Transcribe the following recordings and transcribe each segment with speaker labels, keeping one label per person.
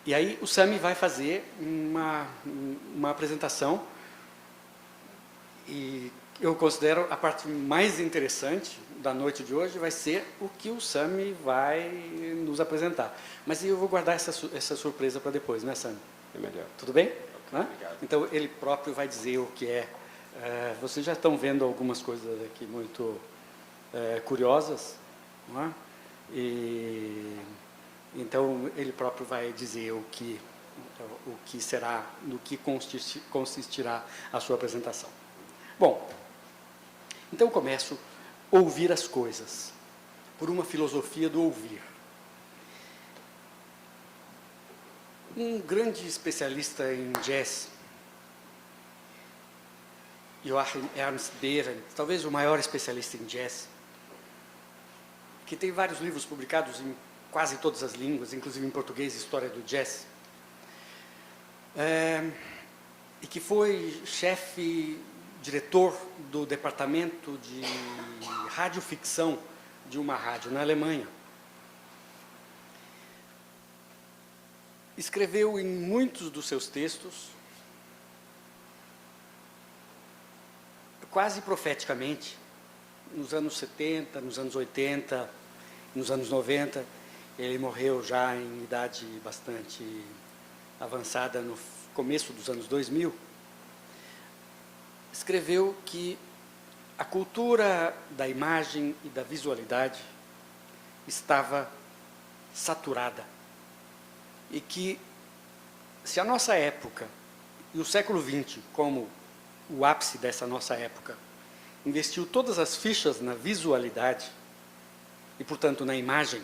Speaker 1: E aí o Sami vai fazer uma apresentação, e eu considero a parte mais interessante da noite de hoje vai ser o que o Sami vai nos apresentar. Mas eu vou guardar essa surpresa para depois, né, Sami?
Speaker 2: É melhor.
Speaker 1: Tudo bem?
Speaker 2: Okay, obrigado.
Speaker 1: Então ele próprio vai dizer o que é. Vocês já estão vendo algumas coisas aqui muito curiosas, não é? Então ele próprio vai dizer o que será, no que consistirá a sua apresentação. Bom, então eu começo a ouvir as coisas, por uma filosofia do ouvir. Um grande especialista em jazz, Joachim Ernst Behrendt, talvez o maior especialista em jazz, que tem vários livros publicados em quase todas as línguas, inclusive em português, História do Jazz, e que foi diretor do departamento de radioficção de uma rádio na Alemanha. Escreveu em muitos dos seus textos, quase profeticamente, nos anos 70, nos anos 80, nos anos 90, ele morreu já em idade bastante avançada, no começo dos anos 2000, escreveu que a cultura da imagem e da visualidade estava saturada. E que, se a nossa época, e o século XX, como o ápice dessa nossa época, investiu todas as fichas na visualidade, e, portanto, na imagem,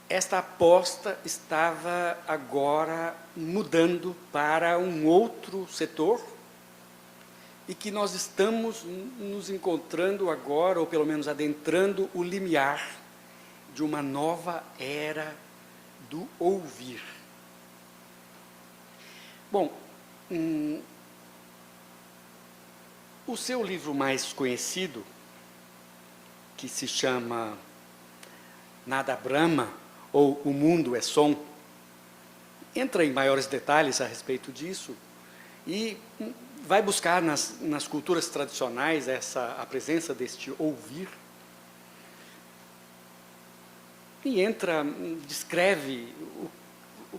Speaker 1: esta aposta estava agora mudando para um outro setor, e que nós estamos nos encontrando agora, ou pelo menos adentrando o limiar de uma nova era do ouvir. Bom, o seu livro mais conhecido, que se chama Nada Brahma, ou O Mundo é Som, entra em maiores detalhes a respeito disso e vai buscar nas culturas tradicionais a presença deste ouvir, e descreve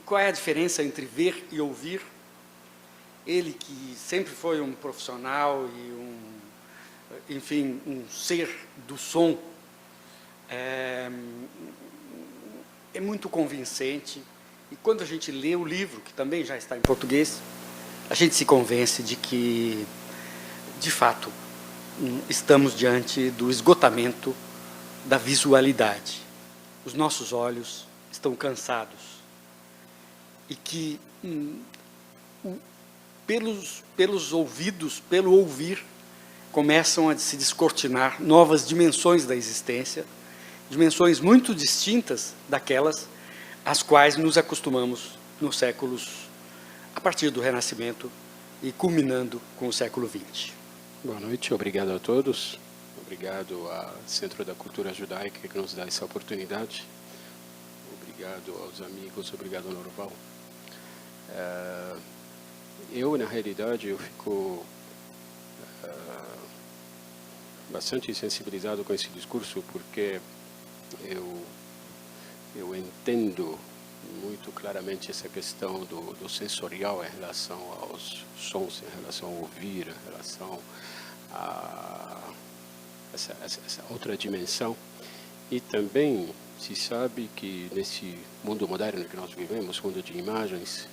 Speaker 1: qual é a diferença entre ver e ouvir. Ele, que sempre foi um profissional e enfim, um ser do som, é muito convincente, e quando a gente lê o livro, que também já está em português, a gente se convence de que, de fato, estamos diante do esgotamento da visualidade. Os nossos olhos estão cansados, e que, pelos ouvidos, pelo ouvir, começam a se descortinar novas dimensões da existência, dimensões muito distintas daquelas às quais nos acostumamos nos séculos, a partir do Renascimento e culminando com o século XX.
Speaker 2: Boa noite, obrigado a todos. Obrigado ao Centro da Cultura Judaica que nos dá essa oportunidade. Obrigado aos amigos, obrigado ao Norval. Eu, na realidade, eu fico bastante sensibilizado com esse discurso, porque eu entendo muito claramente essa questão do sensorial em relação aos sons, em relação ao ouvir, em relação a essa outra dimensão. E também se sabe que nesse mundo moderno que nós vivemos, mundo de imagens,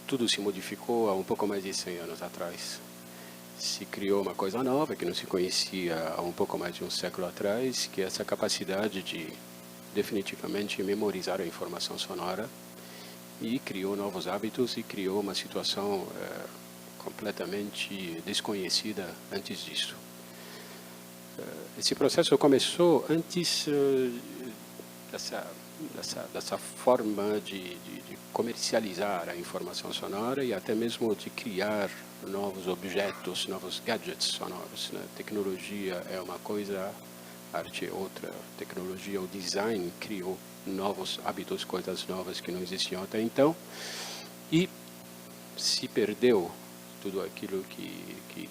Speaker 2: tudo se modificou há um pouco mais de 100 anos atrás. Se criou uma coisa nova que não se conhecia há um pouco mais de um século atrás, que é essa capacidade de definitivamente memorizar a informação sonora, e criou novos hábitos e criou uma situação completamente desconhecida antes disso. Esse processo começou antes dessa forma de comercializar a informação sonora e até mesmo de criar novos objetos, novos gadgets sonoros, né? Tecnologia é uma coisa, arte é outra. Tecnologia, o design criou novos hábitos, coisas novas que não existiam até então, e se perdeu tudo aquilo que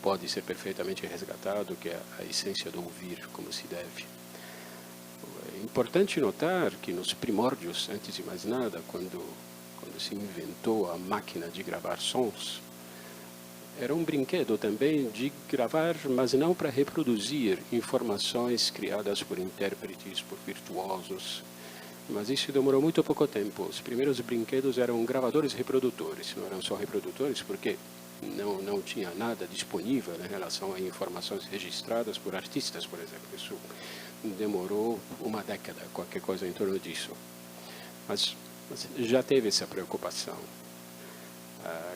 Speaker 2: pode ser perfeitamente resgatado, que é a essência do ouvir como se deve. É importante notar que nos primórdios, antes de mais nada, quando se inventou a máquina de gravar sons, era um brinquedo também de gravar, mas não para reproduzir informações criadas por intérpretes, por virtuosos. Mas isso demorou muito pouco tempo. Os primeiros brinquedos eram gravadores reprodutores, não eram só reprodutores, porque não tinha nada disponível em relação a informações registradas por artistas, por exemplo. Isso demorou uma década, qualquer coisa em torno disso. Mas já teve essa preocupação.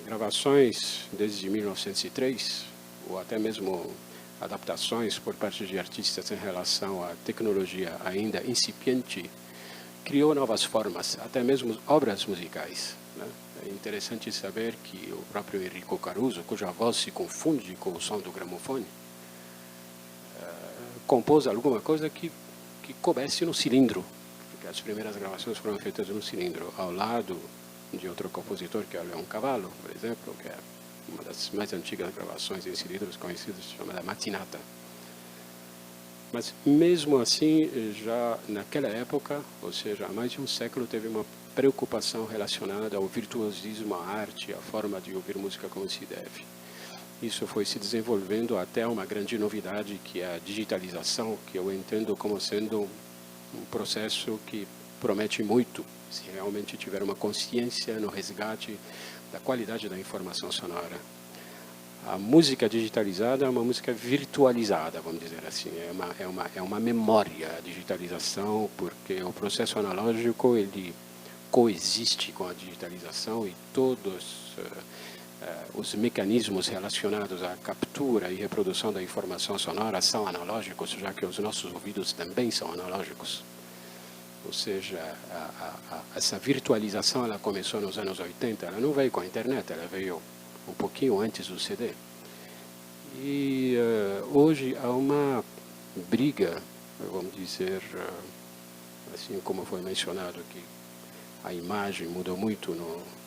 Speaker 2: Gravações desde 1903, ou até mesmo adaptações por parte de artistas em relação à tecnologia ainda incipiente, criou novas formas, até mesmo obras musicais, né? É interessante saber que o próprio Enrico Caruso, cuja voz se confunde com o som do gramofone, compôs alguma coisa que coubesse no cilindro, porque as primeiras gravações foram feitas no cilindro, ao lado de outro compositor, que é o Leon Cavallo, por exemplo, que é uma das mais antigas gravações em cilindros conhecidas, chamada Matinata. Mas mesmo assim, já naquela época, ou seja, há mais de um século, teve uma preocupação relacionada ao virtuosismo, à arte, à forma de ouvir música como se deve. Isso foi se desenvolvendo até uma grande novidade, que é a digitalização, que eu entendo como sendo um processo que promete muito, se realmente tiver uma consciência no resgate da qualidade da informação sonora. A música digitalizada é uma música virtualizada, vamos dizer assim. É uma memória, a digitalização, porque o processo analógico ele coexiste com a digitalização e todos os mecanismos relacionados à captura e reprodução da informação sonora são analógicos, já que os nossos ouvidos também são analógicos. Ou seja, essa virtualização ela começou nos anos 80, ela não veio com a internet, ela veio um pouquinho antes do CD. E hoje há uma briga, vamos dizer, assim como foi mencionado que a imagem mudou muito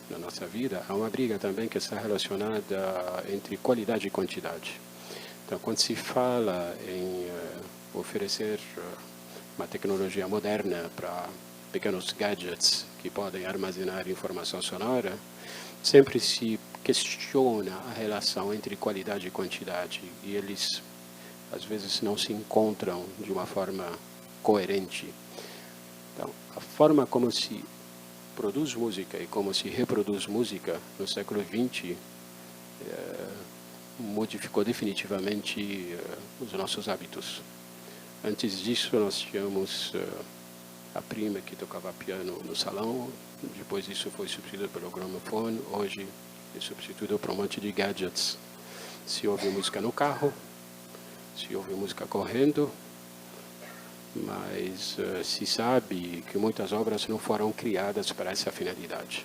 Speaker 2: na nossa vida, há uma briga também que está relacionada entre qualidade e quantidade. Então, quando se fala em oferecer uma tecnologia moderna para pequenos gadgets que podem armazenar informação sonora, sempre se questiona a relação entre qualidade e quantidade, e eles às vezes não se encontram de uma forma coerente. Então, a forma como se produz música e como se reproduz música no século XX modificou definitivamente os nossos hábitos. Antes disso, nós tínhamos a prima que tocava piano no salão, depois isso foi substituído pelo gramofone, hoje é substituído por um monte de gadgets. Se ouve música no carro, se ouve música correndo, mas se sabe que muitas obras não foram criadas para essa finalidade.